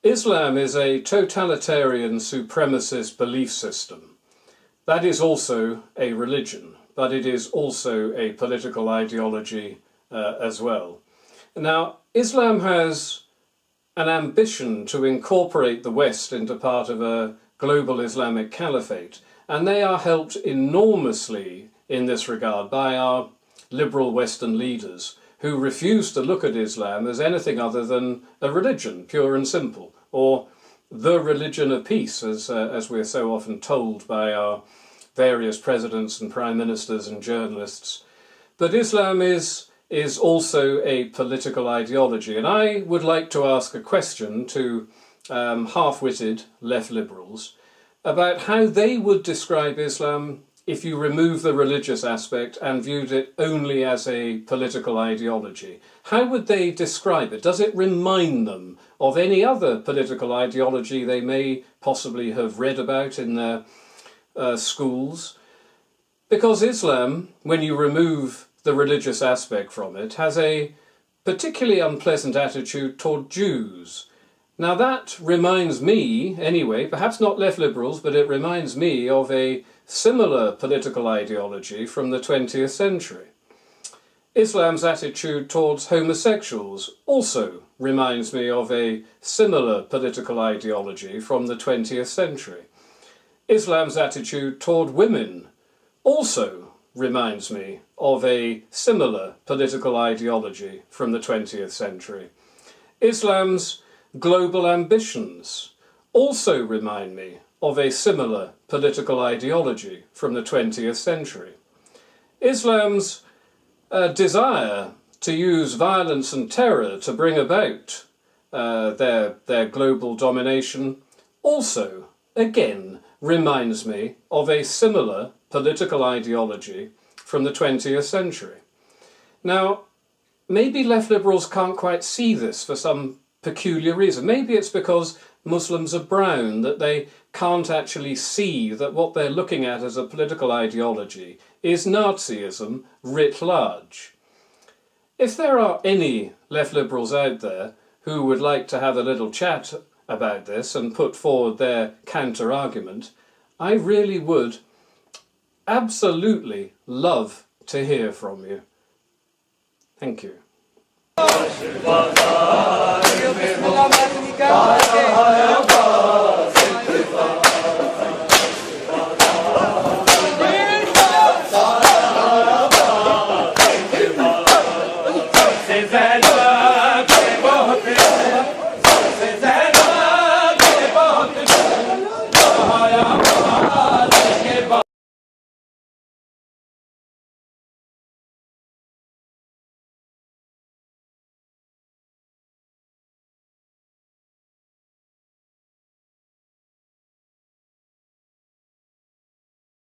Islam is a totalitarian supremacist belief system. That is also a religion, but it is also a political ideology as well. Now, Islam has an ambition to incorporate the West into part of a global Islamic caliphate, and they are helped enormously in this regard by our liberal Western leaders, who refuse to look at Islam as anything other than a religion, pure and simple, or the religion of peace, as we're so often told by our various presidents and prime ministers and journalists. But Islam is also a political ideology, and I would like to ask a question to half-witted left liberals about how they would describe Islam if you remove the religious aspect and viewed it only as a political ideology. How would they describe it? Does it remind them of any other political ideology they may possibly have read about in their schools? Because Islam, when you remove the religious aspect from it, has a particularly unpleasant attitude toward Jews. Now that reminds me, anyway, perhaps not left liberals, but it reminds me of a similar political ideology from the 20th century. Islam's attitude towards homosexuals also reminds me of a similar political ideology from the 20th century. Islam's attitude toward women also reminds me of a similar political ideology from the 20th century. Islam's global ambitions also remind me of a similar political ideology from the 20th century. Islam's desire to use violence and terror to bring about their global domination also, again, reminds me of a similar political ideology from the 20th century. Now, maybe left liberals can't quite see this for some peculiar reason. Maybe it's because Muslims are brown, that they can't actually see that what they're looking at as a political ideology is Nazism writ large. If there are any left liberals out there who would like to have a little chat about this and put forward their counter-argument, I really would absolutely love to hear from you. Thank you.